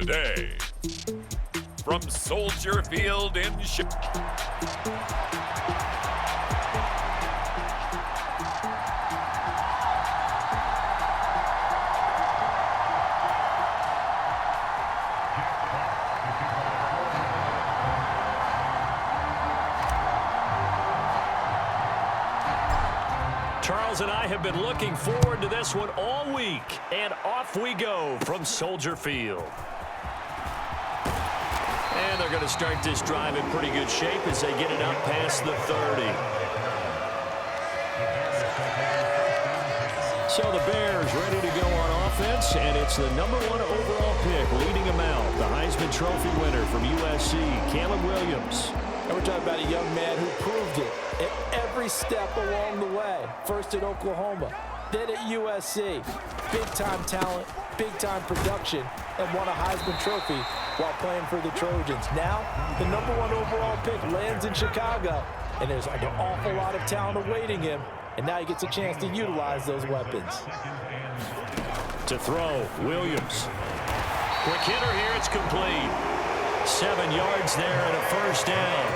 today, from Soldier Field in Chicago. Charles and I have been looking forward to this one all week, and off we go from Soldier Field. And they're going to start this drive in pretty good shape as they get it up past the 30. So the Bears ready to go on offense, and it's the #1 overall pick leading them out, the Heisman Trophy winner from USC, Caleb Williams. And we're talking about a young man who proved it at every step along the way. First at Oklahoma, then at USC. Big-time talent, big-time production, and won a Heisman Trophy while playing for the Trojans. Now, the #1 overall pick lands in Chicago, and there's an awful lot of talent awaiting him, and now he gets a chance to utilize those weapons. To throw, Williams. Quick hitter here, it's complete. 7 yards there and a first down.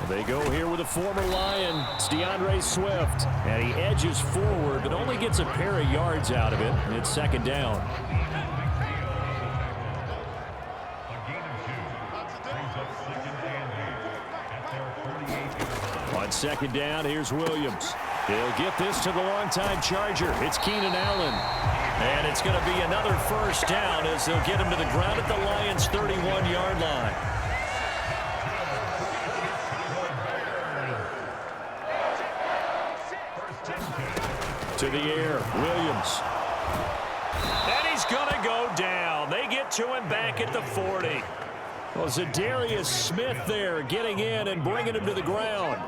They go here with a former Lion. It's DeAndre Swift. And he edges forward, but only gets a pair of yards out of it. And it's second down. On second down, here's Williams. He'll get this to the longtime Charger. It's Keenan Allen. And it's going to be another first down as they'll get him to the ground at the Lions' 31-yard line. To the air, Williams. And he's going to go down. They get to him back at the 40. Well, Zadarius Smith there getting in and bringing him to the ground.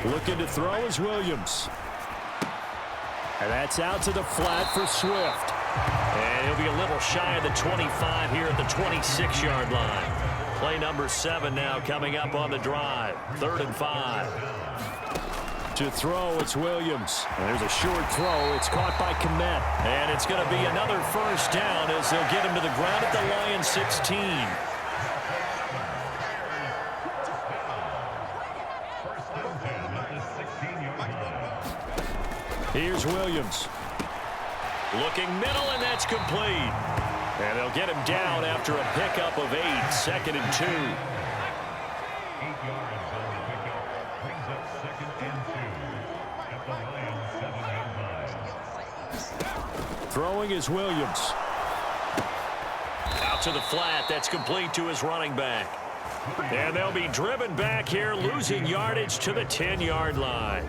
Looking to throw is Williams. And that's out to the flat for Swift. And he'll be a little shy of the 25 here at the 26-yard line. Play number 7 now coming up on the drive. 3rd and 5. To throw, it's Williams. And there's a short throw. It's caught by Kmet. And it's going to be another first down as they'll get him to the ground at the Lions' 16. Here's Williams. Looking middle, and that's complete. And they'll get him down after a pickup of 8. 2nd and 2. 8 yards on the pickup. Brings up 2nd and 2 at the Lions' 7-yard line. Throwing is Williams. Out to the flat. That's complete to his running back. And they'll be driven back here, losing yardage to the 10-yard line.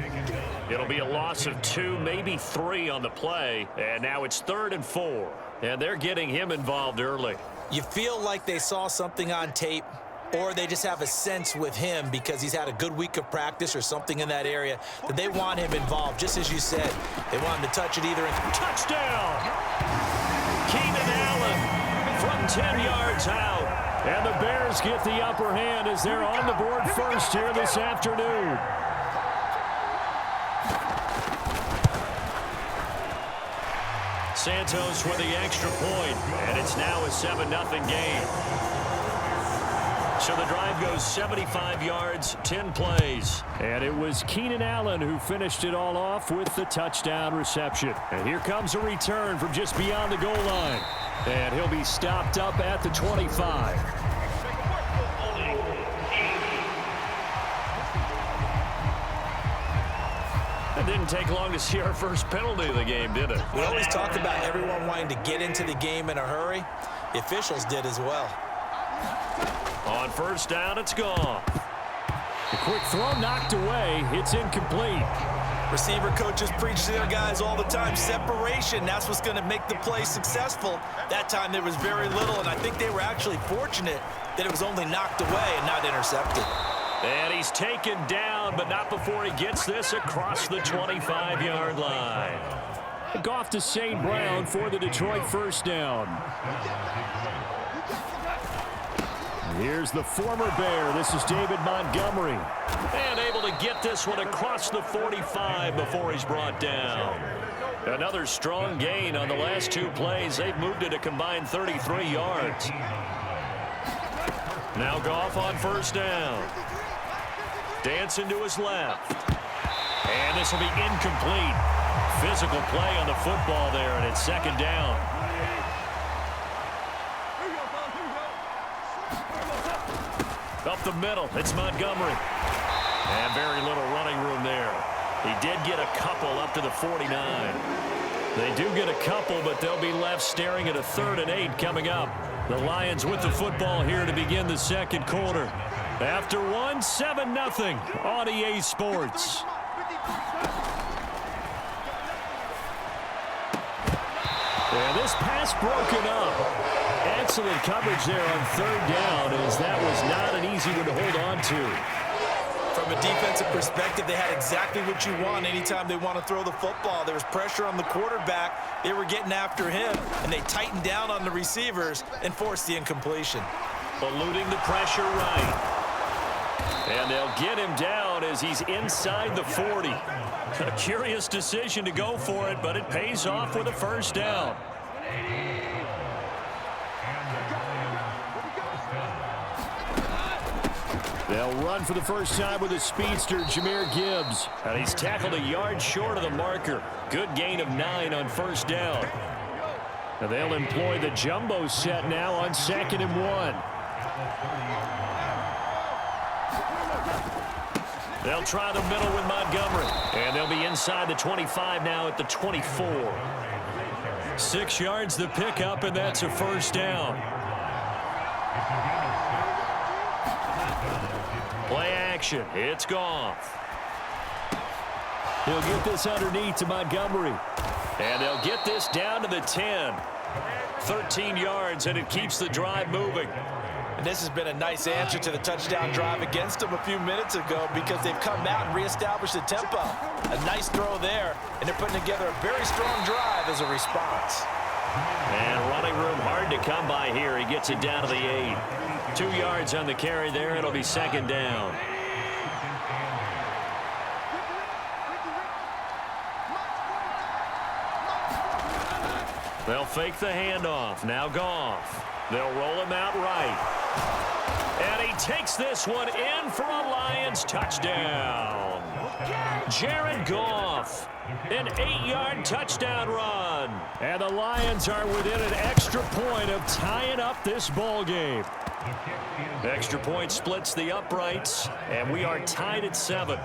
It'll be a loss of 2, maybe 3 on the play. And now it's 3rd and 4. And they're getting him involved early. You feel like they saw something on tape, or they just have a sense with him because he's had a good week of practice or something in that area that they want him involved. Just as you said, they want him to touch it either. Touchdown! Keenan Allen from 10 yards out. And the Bears get the upper hand as they're on the board first here this afternoon. Santos with the extra point, and it's now a 7-0 game. So the drive goes 75 yards, 10 plays. And it was Keenan Allen who finished it all off with the touchdown reception. And here comes a return from just beyond the goal line. And he'll be stopped up at the 25. It didn't take long to see our first penalty of the game, did it? We always talk about everyone wanting to get into the game in a hurry. The officials did as well. On first down, it's gone. The quick throw knocked away. It's incomplete. Receiver coaches preach to their guys all the time. Separation, that's what's going to make the play successful. That time there was very little, and I think they were actually fortunate that it was only knocked away and not intercepted. And he's taken down, but not before he gets this across the 25-yard line. Goff to St. Brown for the Detroit first down. Here's the former Bear. This is David Montgomery. And able to get this one across the 45 before he's brought down. Another strong gain on the last two plays. They've moved it a combined 33 yards. Now Goff on first down. Dancing to his left. And this will be incomplete. Physical play on the football there, and it's second down. Up the middle, it's Montgomery. And very little running room there. He did get a couple up to the 49. They do get a couple, but they'll be left staring at a 3rd and 8 coming up. The Lions with the football here to begin the second quarter. After one, 7-0 on EA Sports. And this pass broken up. Excellent coverage there on 3rd down, as that was not an easy one to hold on to. From a defensive perspective, they had exactly what you want anytime they want to throw the football. There was pressure on the quarterback. They were getting after him, and they tightened down on the receivers and forced the incompletion. Eluding the pressure right. And they'll get him down as he's inside the 40. A curious decision to go for it, but it pays off with a first down. They'll run for the first time with a speedster, Jahmyr Gibbs. And he's tackled a yard short of the marker. Good gain of 9 on first down. And they'll employ the jumbo set now on 2nd and 1. They'll try the middle with Montgomery. And they'll be inside the 25 now at the 24. 6 yards the pickup, and that's a first down. Play action. It's Goff. He'll get this underneath to Montgomery. And they'll get this down to the 10. 13 yards, and it keeps the drive moving. And this has been a nice answer to the touchdown drive against them a few minutes ago, because they've come out and reestablished the tempo. A nice throw there, and they're putting together a very strong drive as a response. And running room hard to come by here. He gets it down to the 8. 2 yards on the carry there. It'll be second down. They'll fake the handoff. Now Goff. They'll roll him out right. And he takes this one in for a Lions touchdown. Jared Goff. An 8-yard touchdown run. And the Lions are within an extra point of tying up this ball game. Extra point splits the uprights, and we are tied at 7.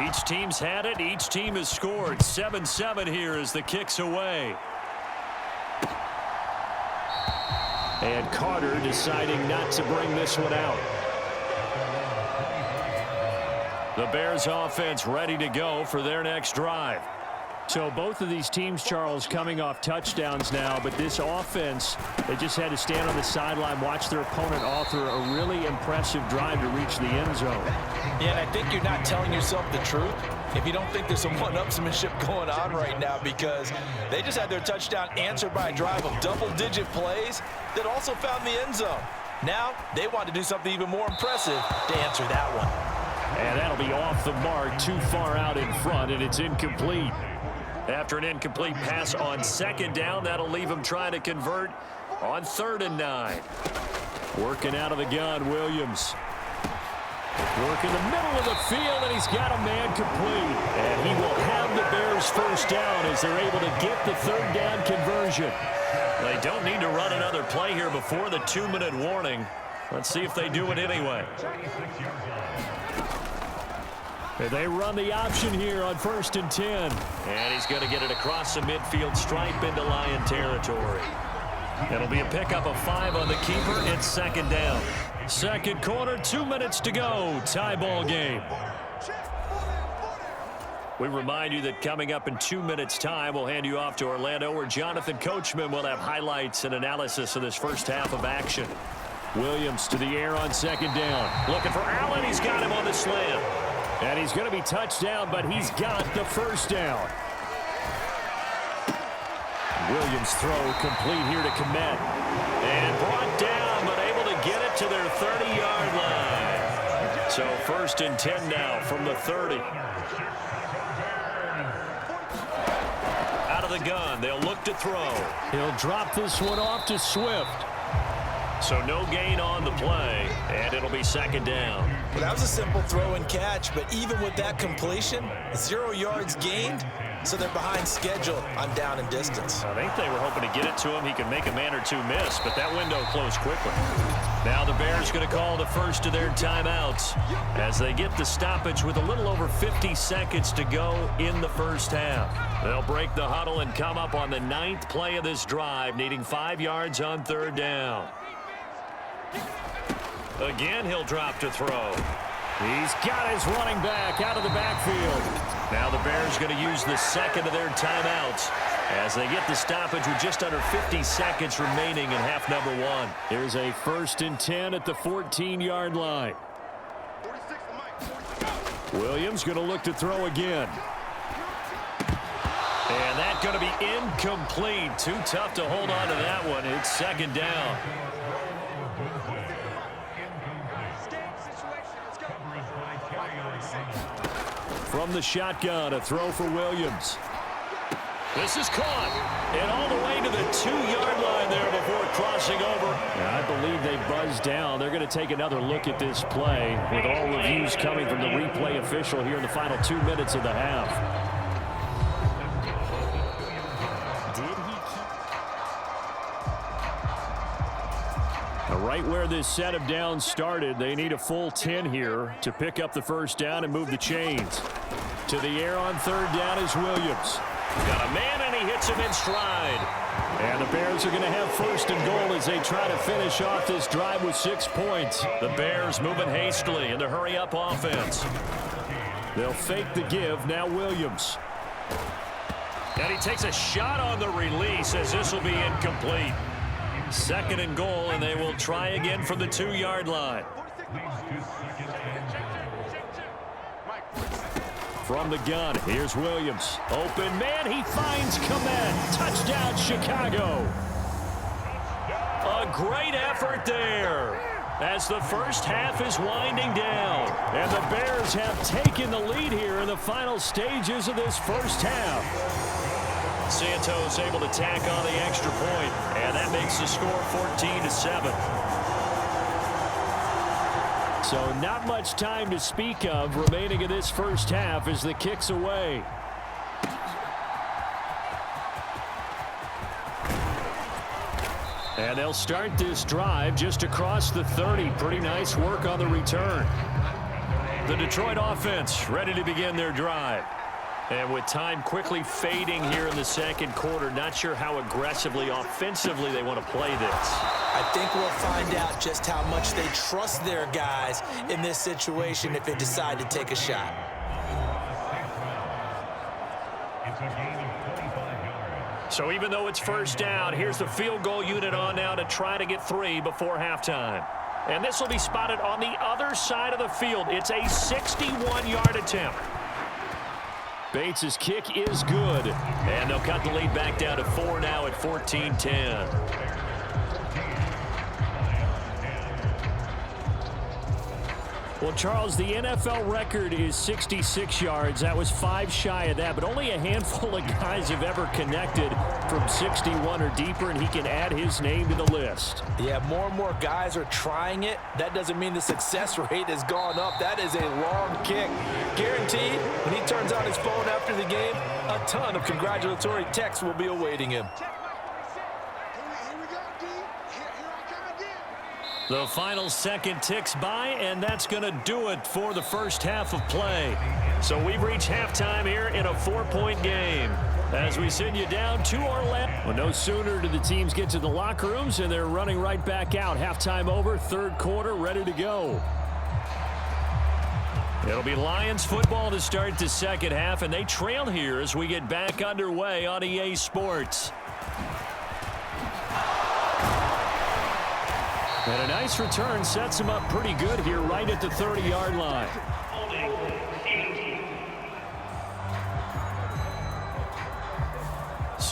Each team's had it. Each team has scored. 7-7 here as the kick's away. And Carter deciding not to bring this one out. The Bears offense ready to go for their next drive. So both of these teams, Charles, coming off touchdowns now, but this offense, they just had to stand on the sideline, watch their opponent author a really impressive drive to reach the end zone. Yeah, and I think you're not telling yourself the truth if you don't think there's some one-upsmanship going on right now, because they just had their touchdown answered by a drive of double-digit plays that also found the end zone. Now they want to do something even more impressive to answer that one. And that'll be off the mark, too far out in front, and it's incomplete. After an incomplete pass on second down, that'll leave him trying to convert on 3rd and 9. Working out of the gun, Williams. Working the middle of the field, and he's got a man complete. And he will have the Bears first down as they're able to get the 3rd down conversion. They don't need to run another play here before the 2-minute warning. Let's see if they do it anyway. They run the option here on 1st and 10. And he's going to get it across the midfield stripe into Lion territory. It'll be a pickup of 5 on the keeper. It's second down. Second quarter, 2 minutes to go. Tie ball game. We remind you that coming up in 2 minutes' time, we'll hand you off to Orlando, where Jonathan Coachman will have highlights and analysis of this first half of action. Williams to the air on second down. Looking for Allen. He's got him on the slant. And he's going to be touched down, but he's got the first down. Williams' throw complete here to Komet. And brought down, but able to get it to their 30-yard line. So 1st and 10 now from the 30. Out of the gun, they'll look to throw. He'll drop this one off to Swift. So no gain on the play, and it'll be 2nd down. Well, that was a simple throw and catch, but even with that completion, 0 yards gained, so they're behind schedule on down and distance. I think they were hoping to get it to him. He could make a man or two miss, but that window closed quickly. Now the Bears going to call the first of their timeouts as they get the stoppage with a little over 50 seconds to go in the first half. They'll break the huddle and come up on the 9th play of this drive, needing 5 yards on 3rd down. Again, he'll drop to throw. He's got his running back out of the backfield. Now the Bears going to use the 2nd of their timeouts as they get the stoppage with just under 50 seconds remaining in half number 1. Here's a 1st and 10 at the 14-yard line. Williams going to look to throw again. And that's going to be incomplete. Too tough to hold on to that one. It's 2nd down. From the shotgun, a throw for Williams. This is caught. And all the way to the 2-yard line there before crossing over. And I believe they buzzed down. They're going to take another look at this play with all reviews coming from the replay official here in the final 2 minutes of the half. Right where this set of downs started, they need a full 10 here to pick up the 1st down and move the chains. To the air on 3rd down is Williams. Got a man, and he hits him in stride. And the Bears are going to have 1st and goal as they try to finish off this drive with 6 points. The Bears moving hastily in the hurry-up offense. They'll fake the give. Now Williams. And he takes a shot on the release as this will be incomplete. 2nd and goal, and they will try again from the 2-yard line. From the gun, here's Williams. Open man, he finds Komet. Touchdown, Chicago. A great effort there as the first half is winding down. And the Bears have taken the lead here in the final stages of this first half. Santos able to tack on the extra point, and that makes the score 14-7. So not much time to speak of remaining in this first half as the kick's away. And they'll start this drive just across the 30. Pretty nice work on the return. The Detroit offense ready to begin their drive. And with time quickly fading here in the 2nd quarter, not sure how aggressively, offensively they want to play this. I think we'll find out just how much they trust their guys in this situation if they decide to take a shot. So even though it's 1st down, here's the field goal unit on now to try to get 3 before halftime. And this will be spotted on the other side of the field. It's a 61-yard attempt. Bates' kick is good. And they'll cut the lead back down to 4 now at 14-10. Well, Charles, the NFL record is 66 yards. That was 5 shy of that, but only a handful of guys have ever connected from 61 or deeper, and he can add his name to the list. Yeah, more and more guys are trying it. That doesn't mean the success rate has gone up. That is a long kick. Guaranteed, when he turns on his phone after the game, a ton of congratulatory texts will be awaiting him. The final second ticks by, and that's going to do it for the first half of play. So we've reached halftime here in a 4-point game. As we send you down to our left. Well, no sooner do the teams get to the locker rooms, and they're running right back out. Halftime over, 3rd quarter, ready to go. It'll be Lions football to start the 2nd half, and they trail here as we get back underway on EA Sports. And a nice return sets him up pretty good here right at the 30-yard line.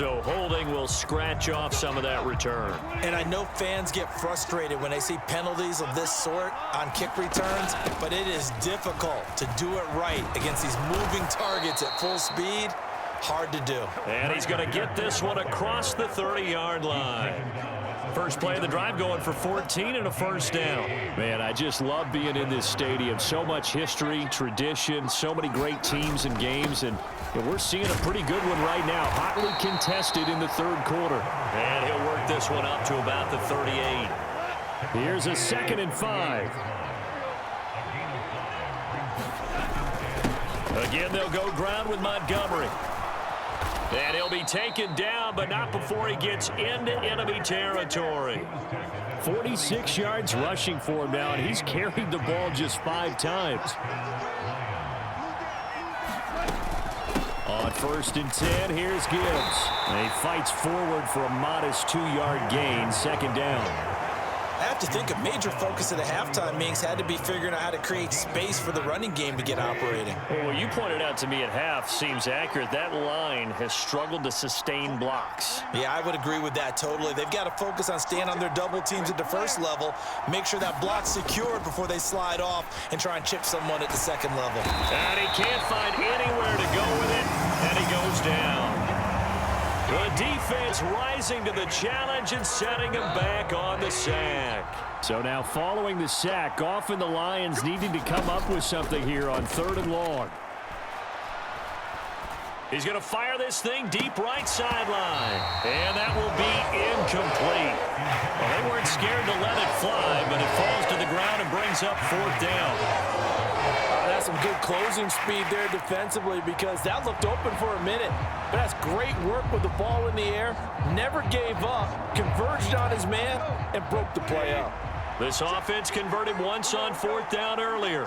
So holding will scratch off some of that return. And I know fans get frustrated when they see penalties of this sort on kick returns, but it is difficult to do it right against these moving targets at full speed. Hard to do. And he's going to get this one across the 30-yard line. First play of the drive going for 14 and a first down. Man, I just love being in this stadium. So much history, tradition, so many great teams and games, and we're seeing a pretty good one right now. Hotly contested in the third quarter. And he'll work this one up to about the 38. Here's a 2nd and 5. Again, they'll go ground with Montgomery. And he'll be taken down, but not before he gets into enemy territory. 46 yards rushing for him now, and he's carried the ball just 5 times. On 1st and 10, here's Gibbs. And he fights forward for a modest 2-yard gain, 2nd down. I have to think a major focus of the halftime meetings had to be figuring out how to create space for the running game to get operating. Well, what you pointed out to me at half seems accurate. That line has struggled to sustain blocks. Yeah, I would agree with that totally. They've got to focus on staying on their double teams at the first level, make sure that block's secured before they slide off and try and chip someone at the second level. And he can't find anywhere to go with it, and he goes down. The defense rising to the challenge and setting him back on the sack. So now following the sack, often the Lions needing to come up with something here on 3rd and long. He's going to fire this thing deep right sideline. And that will be incomplete. Well, they weren't scared to let it fly, but it falls to the ground and brings up 4th down. That's some good closing speed there defensively because that looked open for a minute. But that's great work with the ball in the air. Never gave up, converged on his man, and broke the play up. This offense converted once on 4th down earlier.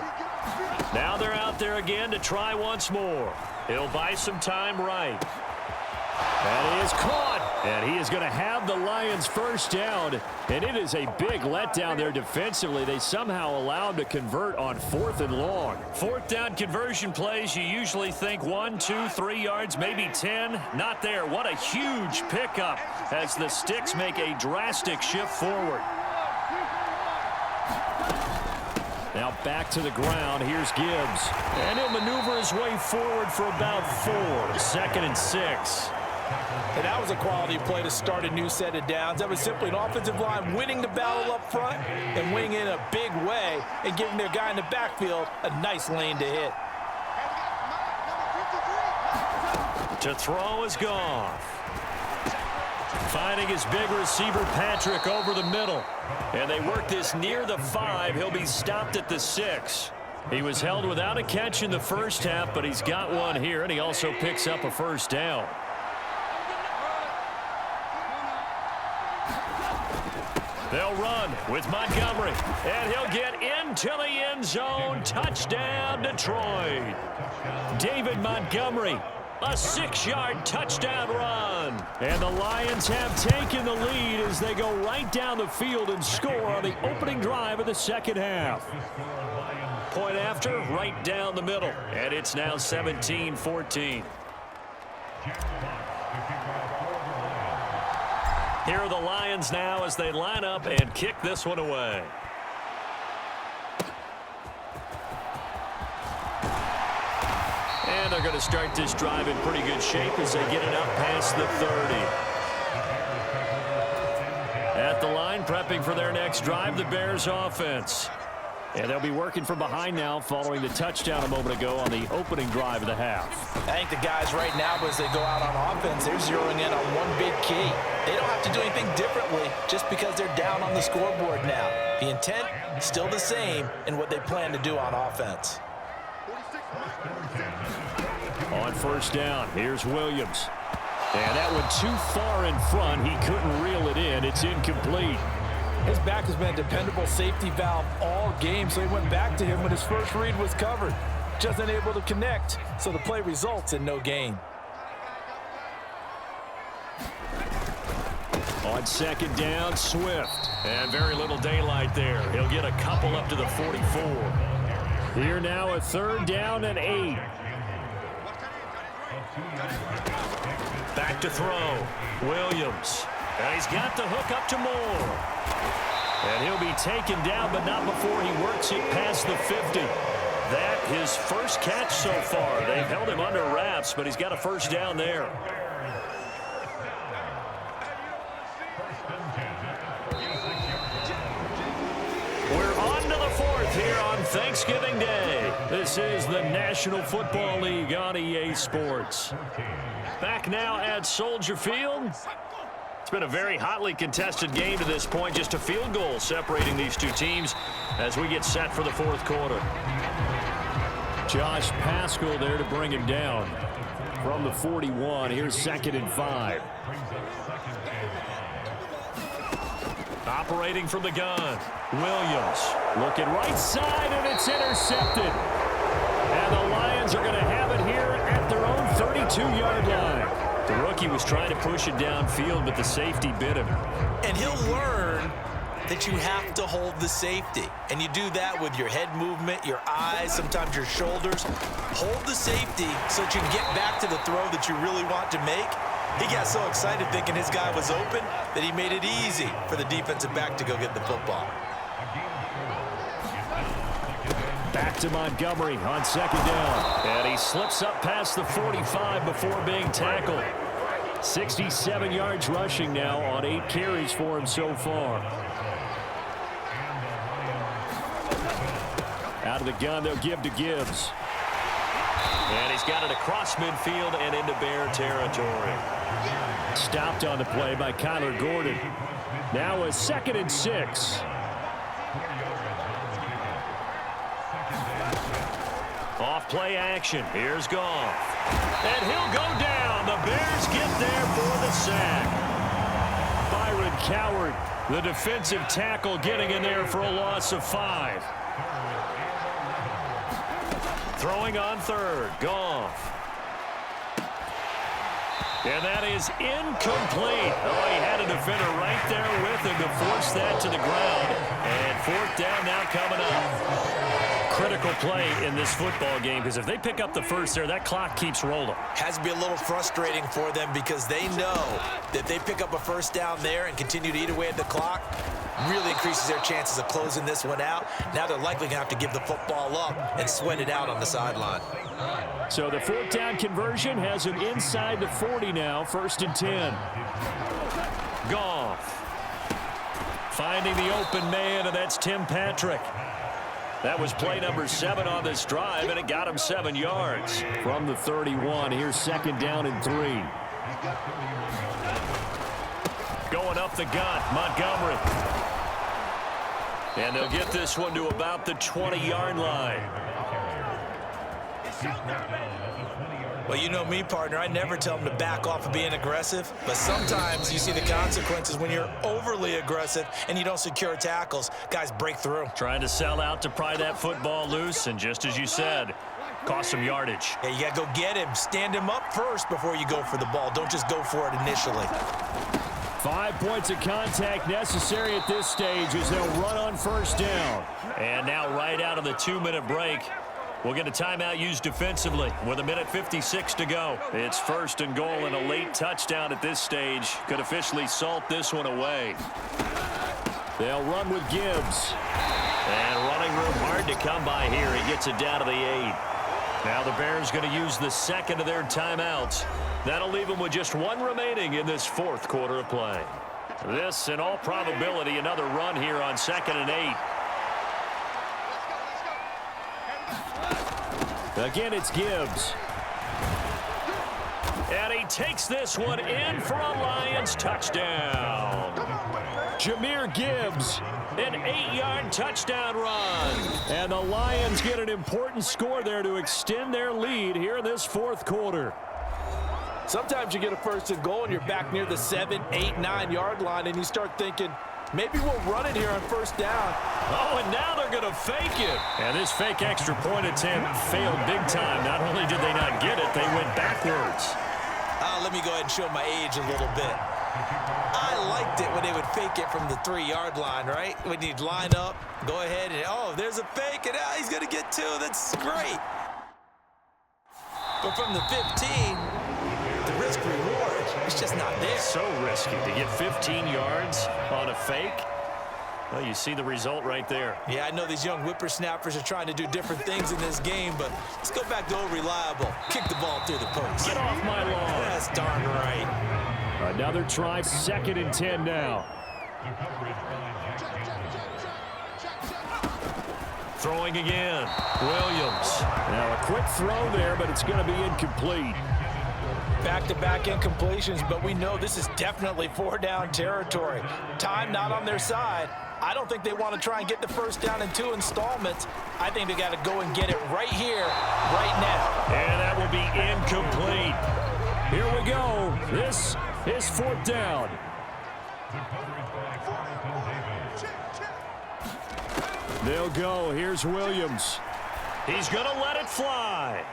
Now they're out there again to try once more. He'll buy some time right. That is caught. And he is going to have the Lions first down. And it is a big letdown there defensively. They somehow allow him to convert on 4th and long. 4th down conversion plays, you usually think 1, 2, 3 yards, maybe 10. Not there. What a huge pickup as the Sticks make a drastic shift forward. Now back to the ground. Here's Gibbs. And he'll maneuver his way forward for about 4. 2nd and 6. And that was a quality play to start a new set of downs. That was simply an offensive line winning the battle up front and winning in a big way and giving their guy in the backfield a nice lane to hit. To throw is Goff. Finding his big receiver Patrick over the middle. And they work this near the 5. He'll be stopped at the 6. He was held without a catch in the first half, but he's got one here, and he also picks up a first down. They'll run with Montgomery, and he'll get into the end zone. Touchdown, Detroit. David Montgomery, a 6-yard touchdown run. And the Lions have taken the lead as they go right down the field and score on the opening drive of the second half. Point after, right down the middle. And it's now 17-14. Here are the Lions now as they line up and kick this one away. And they're going to start this drive in pretty good shape as they get it up past the 30. At the line, prepping for their next drive, the Bears offense. And they'll be working from behind now following the touchdown a moment ago on the opening drive of the half. I think the guys right now, as they go out on offense, they're zeroing in on one big key. They don't have to do anything differently just because they're down on the scoreboard now. The intent, still the same in what they plan to do on offense. On first down, here's Williams. And that one too far in front. He couldn't reel it in. It's incomplete. His back has been a dependable safety valve all game, so he went back to him when his first read was covered. Just unable to connect, so the play results in no gain. On second down, Swift. And very little daylight there. He'll get a couple up to the 44. Here now a 3rd down and 8. Back to throw. Williams. And he's got the hook up to Moore. And he'll be taken down, but not before he works it past the 50. That his first catch so far. They've held him under wraps, but he's got a first down there. We're on to the fourth here on Thanksgiving Day. This is the National Football League on EA Sports. Back now at Soldier Field. It's been a very hotly contested game to this point. Just a field goal separating these two teams as we get set for the fourth quarter. Josh Paschal there to bring him down from the 41. Here's 2nd and 5. Operating from the gun. Williams looking right side, and it's intercepted. And the Lions are going to have it here at their own 32-yard line. The rookie was trying to push it downfield, but the safety bit him. And he'll learn that you have to hold the safety. And you do that with your head movement, your eyes, sometimes your shoulders. Hold the safety so that you can get back to the throw that you really want to make. He got so excited thinking his guy was open that he made it easy for the defensive back to go get the football. Back to Montgomery on 2nd down. And he slips up past the 45 before being tackled. 67 yards rushing now on 8 carries for him so far. Out of the gun, they'll give to Gibbs. And he's got it across midfield and into Bear territory. Stopped on the play by Kyler Gordon. Now a 2nd and 6. Off play action. Here's Goff. And he'll go down. The Bears get there for the sack. Byron Coward, the defensive tackle, getting in there for a loss of 5. Throwing on 3rd. Goff. And that is incomplete. Oh, he had a defender right there with him to force that to the ground. And 4th down now coming up. Critical play in this football game, because if they pick up the first there, that clock keeps rolling. Has to be a little frustrating for them because they know that they pick up a first down there and continue to eat away at the clock, really increases their chances of closing this one out. Now they're likely going to have to give the football up and sweat it out on the sideline. So the 4th down conversion has him inside the 40 now, 1st and 10. Goff finding the open man, and that's Tim Patrick. That was play number 7 on this drive, and it got him 7 yards. From the 31, here's 2nd down and 3. Going up the gut, Montgomery. And they'll get this one to about the 20-yard line. Well, you know me, partner. I never tell them to back off of being aggressive, but sometimes you see the consequences when you're overly aggressive and you don't secure tackles. Guys break through. Trying to sell out to pry that football loose, and just as you said, cost some yardage. Yeah, you got to go get him. Stand him up first before you go for the ball. Don't just go for it initially. 5 points of contact necessary at this stage as they'll run on 1st down. And now right out of the 2-minute break, we'll get a timeout used defensively with 1:56 to go. It's 1st and goal, and a late touchdown at this stage could officially salt this one away. They'll run with Gibbs. And running room hard to come by here. He gets it down to the 8. Now the Bears going to use the 2nd of their timeouts. That'll leave them with just 1 remaining in this 4th quarter of play. This, in all probability, another run here on 2nd and 8. Again, it's Gibbs. And he takes this one in for a Lions touchdown. Jahmyr Gibbs, an 8-yard touchdown run. And the Lions get an important score there to extend their lead here in this 4th quarter. Sometimes you get a 1st and goal and you're back near the 7, 8, 9-yard line and you start thinking, maybe we'll run it here on 1st down. Oh, and now they're going to fake it. And this fake extra point attempt failed big time. Not only did they not get it, they went backwards. Let me go ahead and show my age a little bit. I liked it when they would fake it from the 3-yard line, right? When you'd line up, go ahead and, oh, there's a fake, and he's going to get 2. That's great. But from the 15, the risk-reward is just not there. So risky to get 15 yards on a fake. Well, you see the result right there. Yeah, I know these young whippersnappers are trying to do different things in this game, but let's go back to old reliable. Kick the ball through the post. Get off my lawn. That's darn right. Another try, 2nd and 10 now. Throwing again. Williams. Now a quick throw there, but it's going to be incomplete. Back-to-back incompletions, but we know this is definitely 4-down territory. Time not on their side. I don't think they want to try and get the first down in 2 installments. I think they got to go and get it right here, right now. And that will be incomplete. Here we go. This is 4th down. They'll go. Here's Williams. He's going to let it fly.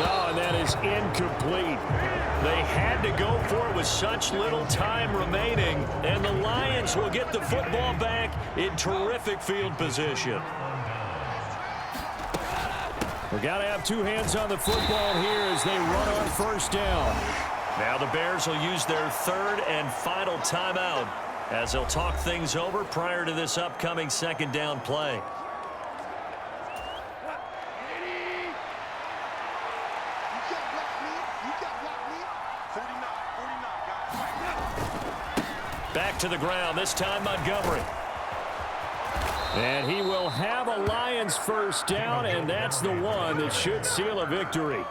Oh, and that is incomplete. They had to go for it with such little time remaining, and the Lions will get the football back in terrific field position. We got to have 2 hands on the football here as they run on 1st down. Now the Bears will use their 3rd and final timeout as they'll talk things over prior to this upcoming 2nd down play. Back to the ground, this time Montgomery. And he will have a Lions 1st down, and that's the one that should seal a victory.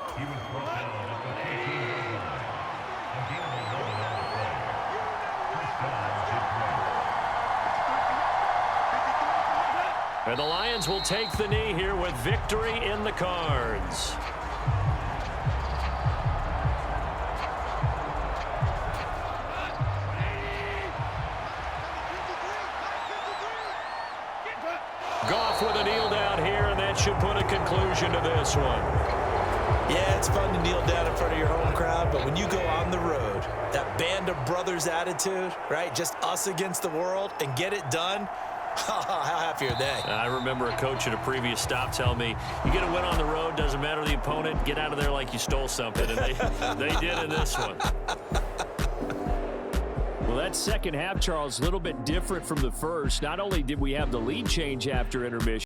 And the Lions will take the knee here with victory in the cards. Goff with a kneel down here, and that should put a conclusion to this one. Yeah, it's fun to kneel down in front of your home crowd, but when you go on the road, that band of brothers attitude, right, just us against the world, and get it done, how happy are they? I remember a coach at a previous stop tell me, you get a win on the road, doesn't matter the opponent, get out of there like you stole something, and they did in this one. Well, that second half, Charles, a little bit different from the first. Not only did we have the lead change after intermission,